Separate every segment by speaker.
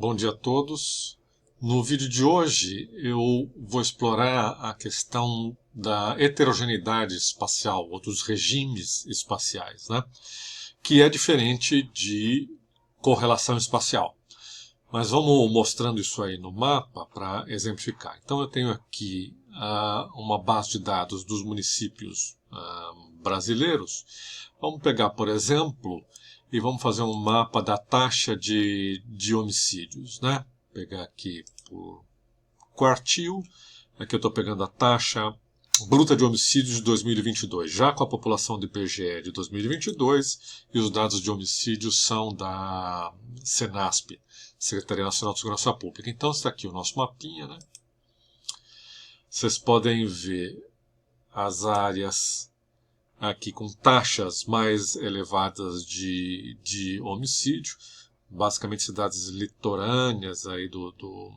Speaker 1: Bom dia a todos. No vídeo de hoje eu vou explorar a questão da heterogeneidade espacial, ou dos regimes espaciais, né? Que é diferente de correlação espacial. Mas vamos mostrando isso aí no mapa para exemplificar. Então eu tenho aqui uma base de dados dos municípios brasileiros. Vamos pegar, por exemplo, e vamos fazer um mapa da taxa de homicídios, né? Pegar aqui por quartil. Aqui eu estou pegando a taxa bruta de homicídios de 2022, já com a população do IBGE de 2022, e os dados de homicídios são da Senasp, Secretaria Nacional de Segurança Pública. Então está aqui o nosso mapinha, né? Vocês podem ver as áreas aqui com taxas mais elevadas de homicídio, basicamente cidades litorâneas aí do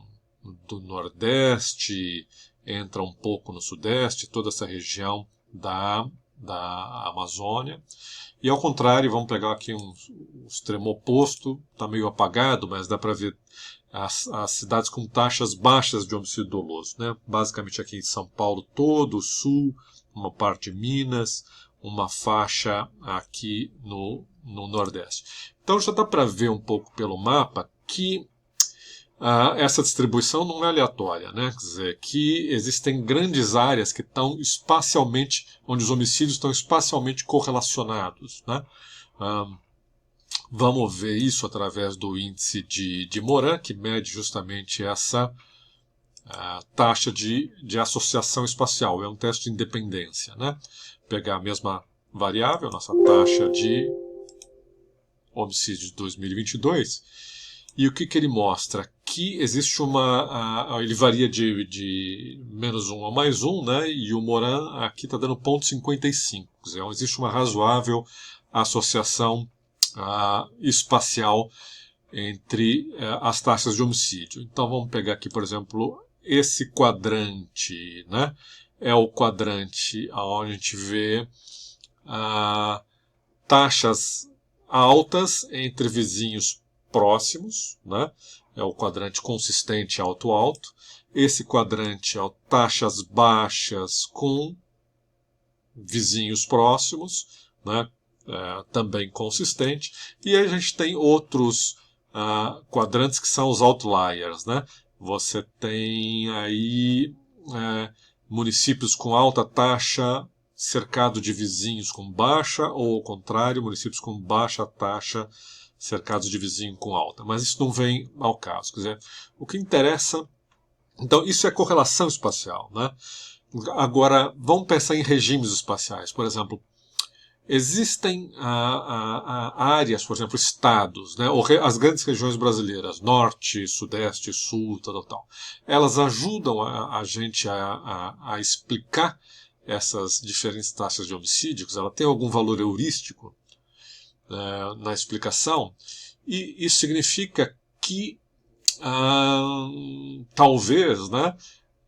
Speaker 1: Nordeste, entra um pouco no Sudeste, toda essa região da Amazônia. E ao contrário, vamos pegar aqui um extremo oposto, está meio apagado, mas dá para ver as cidades com taxas baixas de homicídio doloso, né? Basicamente aqui em São Paulo todo, o Sul, uma parte de Minas, uma faixa aqui no Nordeste. Então já dá para ver um pouco pelo mapa que essa distribuição não é aleatória, né? Quer dizer, que existem grandes áreas que estão espacialmente, onde os homicídios estão espacialmente correlacionados, né? Vamos ver isso através do índice de Moran, que mede justamente essa taxa de associação espacial. É um teste de independência, né? Pegar a mesma variável, nossa taxa de homicídio de 2022, e o que ele mostra? Que existe ele varia de menos 1 a mais 1, né? E o Moran aqui está dando 0,55. Quer dizer, existe uma razoável associação espacial entre as taxas de homicídio. Então vamos pegar aqui, por exemplo, esse quadrante, né? É o quadrante onde a gente vê taxas altas entre vizinhos próximos, né? É o quadrante consistente alto-alto. Esse quadrante é taxas baixas com vizinhos próximos, né? Também consistente. E aí a gente tem outros quadrantes que são os outliers, né? Você tem aí municípios com alta taxa cercado de vizinhos com baixa, ou ao contrário, municípios com baixa taxa cercados de vizinho com alta. Mas isso não vem ao caso. Quer dizer, o que interessa... Então, isso é correlação espacial, né? Agora, vamos pensar em regimes espaciais. Por exemplo, existem áreas, por exemplo, estados, né? Ou as grandes regiões brasileiras, norte, sudeste, sul, tal. Elas ajudam a gente a explicar essas diferentes taxas de homicídios. Ela tem algum valor heurístico na explicação, e isso significa que talvez, né,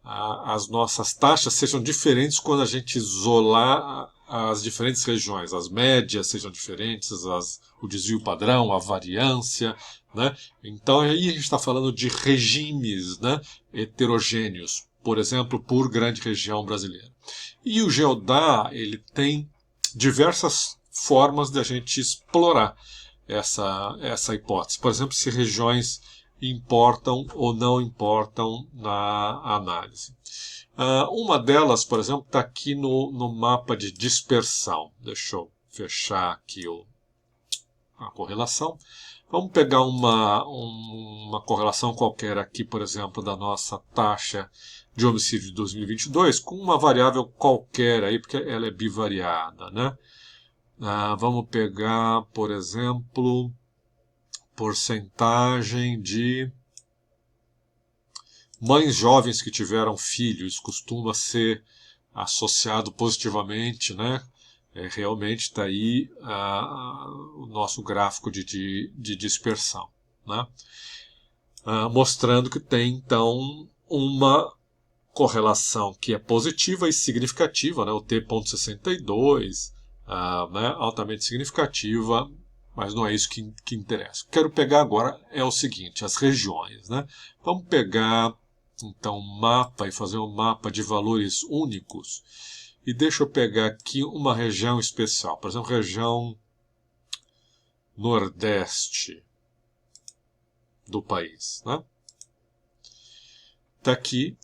Speaker 1: as nossas taxas sejam diferentes quando a gente isolar as diferentes regiões, as médias sejam diferentes, o desvio padrão, a variância, né? Então aí a gente está falando de regimes, né, heterogêneos, por exemplo, por grande região brasileira. E o GeoDA, ele tem diversas formas de a gente explorar essa hipótese. Por exemplo, se regiões importam ou não importam na análise. Uma delas, por exemplo, está aqui no mapa de dispersão. Deixa eu fechar aqui a correlação. Vamos pegar uma correlação qualquer aqui, por exemplo, da nossa taxa de homicídio de 2022, com uma variável qualquer aí, porque ela é bivariada, né? Vamos pegar, por exemplo, porcentagem de mães jovens que tiveram filhos, costuma ser associado positivamente, né? Realmente está aí o nosso gráfico de dispersão, né? Mostrando que tem, então, uma correlação que é positiva e significativa, né? O T,62, né? Altamente significativa mas não é isso que interessa. O que quero pegar agora é o seguinte, as regiões, né? Vamos pegar, então, um mapa e fazer um mapa de valores únicos. E deixa eu pegar aqui uma região especial, por exemplo, região Nordeste do país, né? Está aqui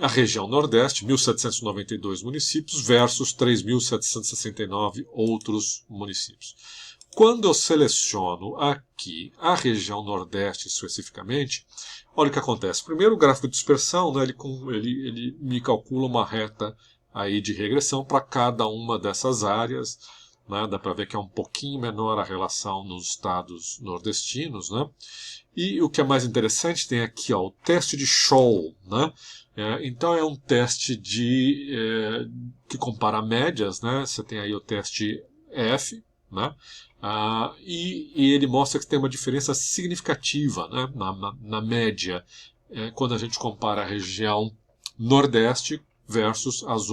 Speaker 1: a região Nordeste, 1.792 municípios versus 3.769 outros municípios. Quando eu seleciono aqui a região Nordeste especificamente, olha o que acontece. Primeiro, o gráfico de dispersão, né, ele me calcula uma reta aí de regressão para cada uma dessas áreas. Né, dá para ver que é um pouquinho menor a relação nos estados nordestinos. Né? E o que é mais interessante, tem aqui ó, o teste de Scholl. Né? Então é um teste que compara médias. Né? Você tem aí o teste F, né? E ele mostra que tem uma diferença significativa, né? na média, quando a gente compara a região Nordeste versus as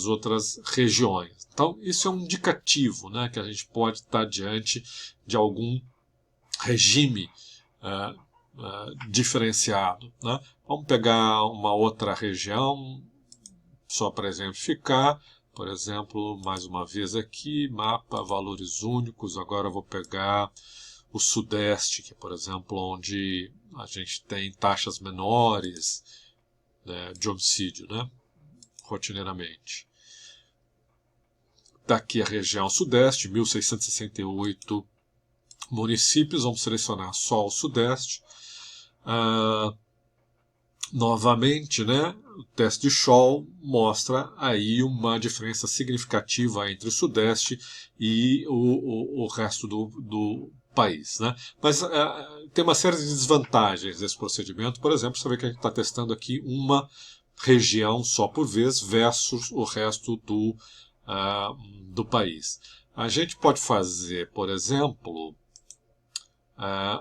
Speaker 1: outras regiões. Então, isso é um indicativo, né? Que a gente pode estar diante de algum regime diferenciado. Né? Vamos pegar uma outra região, só para exemplificar. Por exemplo, mais uma vez aqui, mapa, valores únicos. Agora eu vou pegar o Sudeste, que é, por exemplo, onde a gente tem taxas menores, né, de homicídio, né, rotineiramente. Daqui a região Sudeste, 1.668 municípios. Vamos selecionar só o Sudeste. Novamente, né, o teste de Scholl mostra aí uma diferença significativa entre o Sudeste e o resto do país. Né? Mas tem uma série de desvantagens desse procedimento. Por exemplo, você vê que a gente está testando aqui uma região só por vez versus o resto do país. A gente pode fazer, por exemplo,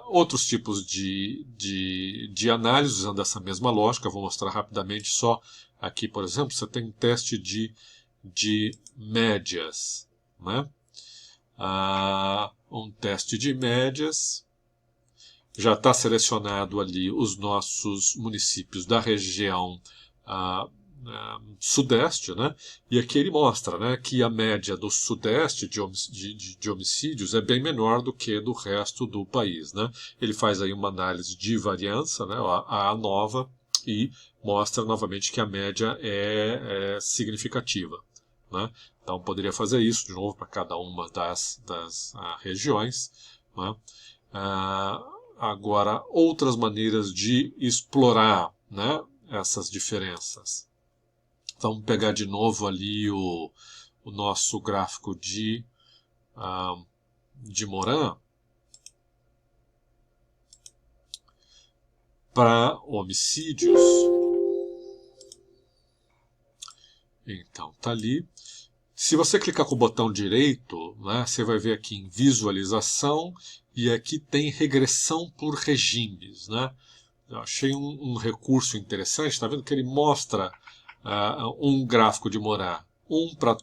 Speaker 1: outros tipos de análise usando essa mesma lógica. Vou mostrar rapidamente só aqui, por exemplo, você tem um teste de médias. Né? Um teste de médias. Já está selecionado ali os nossos municípios da região Sudeste, né? E aqui ele mostra, né, que a média do Sudeste de homicídios é bem menor do que do resto do país. Né? Ele faz aí uma análise de variância, né, a nova, e mostra novamente que a média é significativa. Né? Então poderia fazer isso de novo para cada uma das regiões. Né? Agora, outras maneiras de explorar, né, essas diferenças. Vamos pegar de novo ali o nosso gráfico de Moran para homicídios. Então, tá ali. Se você clicar com o botão direito, né, você vai ver aqui em visualização e aqui tem regressão por regimes. Né? Eu achei um recurso interessante. Está vendo que ele mostra um gráfico de Moran, para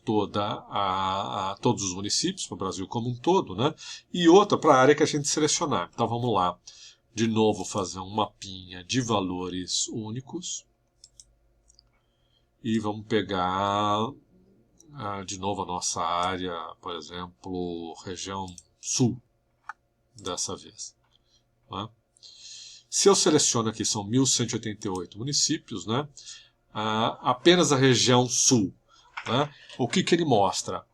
Speaker 1: todos os municípios, para o Brasil como um todo, né? E outra para a área que a gente selecionar. Então vamos lá, de novo fazer um mapinha de valores únicos. E vamos pegar de novo a nossa área, por exemplo, região sul, dessa vez. Né? Se eu seleciono aqui, são 1.188 municípios, né? Apenas a região sul. Né? O que ele mostra?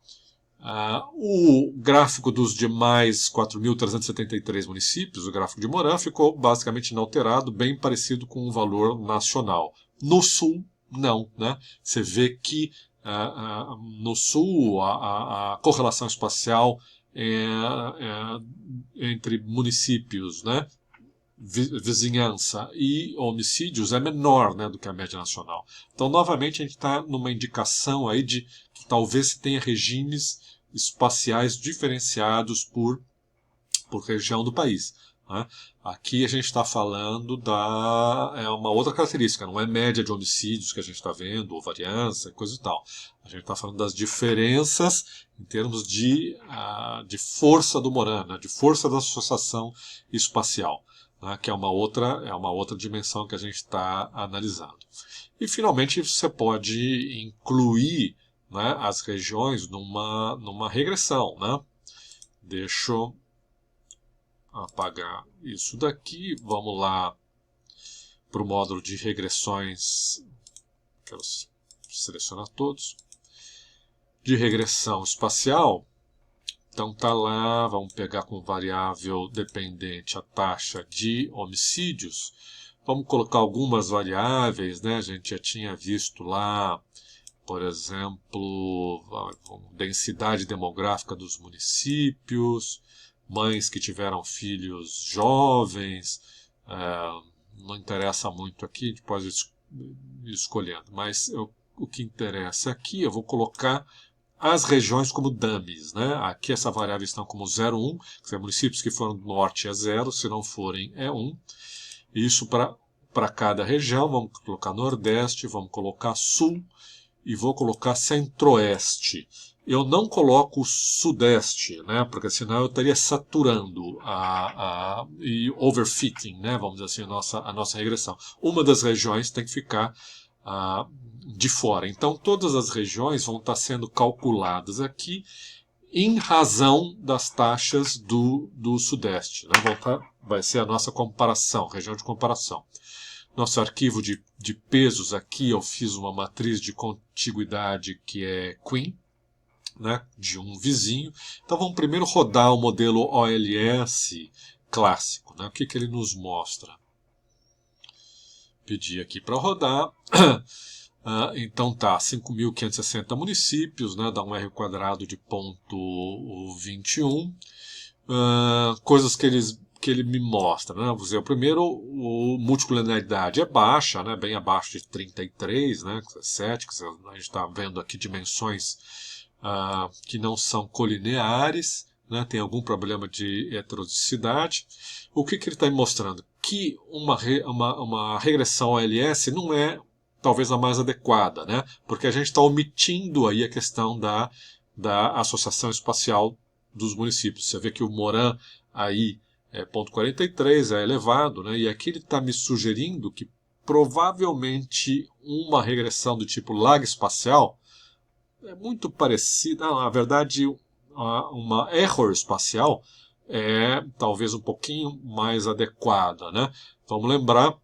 Speaker 1: O gráfico dos demais 4.373 municípios, o gráfico de Moran, ficou basicamente inalterado, bem parecido com o valor nacional. No sul, não. Né? Você vê que no sul a correlação espacial entre municípios, né, vizinhança e homicídios é menor, né, do que a média nacional. Então, novamente, a gente está numa indicação aí de que talvez se tenha regimes espaciais diferenciados por região do país. né? Aqui a gente está falando é uma outra característica, não é média de homicídios que a gente está vendo, ou variância, coisa e tal. A gente está falando das diferenças em termos de força do Moran, né? De força da associação espacial, né? Que é uma outra dimensão que a gente está analisando. E finalmente você pode incluir, né, as regiões numa regressão, né? Deixa eu apagar isso daqui. Vamos lá para o módulo de regressões. Quero selecionar todos. De regressão espacial. Então tá lá, vamos pegar como variável dependente a taxa de homicídios. Vamos colocar algumas variáveis, né? A gente já tinha visto lá, por exemplo, densidade demográfica dos municípios, mães que tiveram filhos jovens, não interessa muito aqui, a gente pode ir escolhendo, mas o que interessa aqui, eu vou colocar as regiões como dummies, né? Aqui essa variável está como 0, 1, quer dizer, municípios que foram do norte é 0, se não forem é 1. Isso para cada região, vamos colocar nordeste, vamos colocar sul e vou colocar centro-oeste. Eu não coloco sudeste, né? Porque senão eu estaria saturando e overfitting, né? Vamos dizer assim, a nossa regressão. Uma das regiões tem que ficar de fora. Então todas as regiões vão estar sendo calculadas aqui em razão das taxas do sudeste, né? Vai ser a nossa comparação, região de comparação. Nosso arquivo de pesos aqui, eu fiz uma matriz de contiguidade que é Queen, né, de um vizinho. Então vamos primeiro rodar o modelo OLS clássico, né? O que ele nos mostra? Pedir aqui para rodar. Então tá, 5.560 municípios, né, dá um R quadrado de 0,21. Coisas que ele me mostra, né? Vou dizer, o primeiro, a multicolinaridade é baixa, né? Bem abaixo de 33, né? 7, a gente está vendo aqui dimensões que não são colineares, né? Tem algum problema de heterodicidade. O que ele está me mostrando? Que uma regressão OLS não é talvez a mais adequada, né? Porque a gente está omitindo aí a questão da associação espacial dos municípios. Você vê que o Moran aí é 0,43, é elevado, né? E aqui ele está me sugerindo que provavelmente uma regressão do tipo lag espacial é muito parecida, na verdade uma error espacial é talvez um pouquinho mais adequada, né? Vamos lembrar,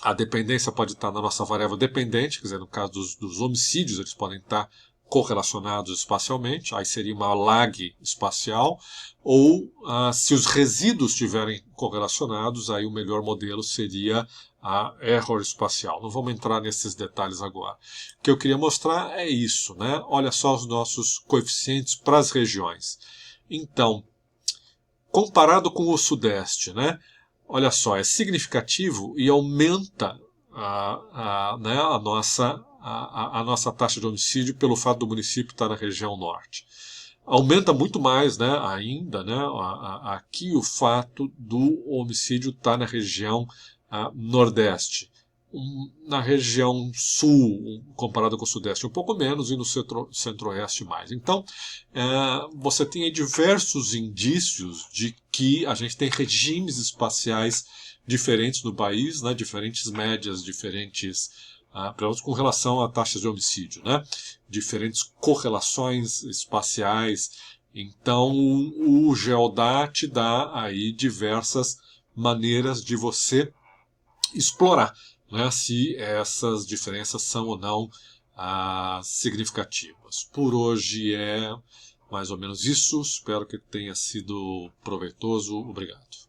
Speaker 1: a dependência pode estar na nossa variável dependente, quer dizer, no caso dos homicídios, eles podem estar correlacionados espacialmente, aí seria uma lag espacial, ou se os resíduos estiverem correlacionados, aí o melhor modelo seria a error espacial. Não vamos entrar nesses detalhes agora. O que eu queria mostrar é isso, né? Olha só os nossos coeficientes para as regiões. Então, comparado com o Sudeste, né? Olha só, é significativo e aumenta né, a nossa taxa de homicídio pelo fato do município estar na região norte. Aumenta muito mais, né, ainda, né, aqui o fato do homicídio estar na região nordeste. Na região sul, comparado com o sudeste, um pouco menos, e no centro-oeste mais. Então, você tem aí diversos indícios de que a gente tem regimes espaciais diferentes no país, né, diferentes médias, diferentes, com relação a taxas de homicídio, né, diferentes correlações espaciais. Então, o GeoDat dá aí diversas maneiras de você explorar, né, se essas diferenças são ou não significativas. Por hoje é mais ou menos isso. Espero que tenha sido proveitoso. Obrigado.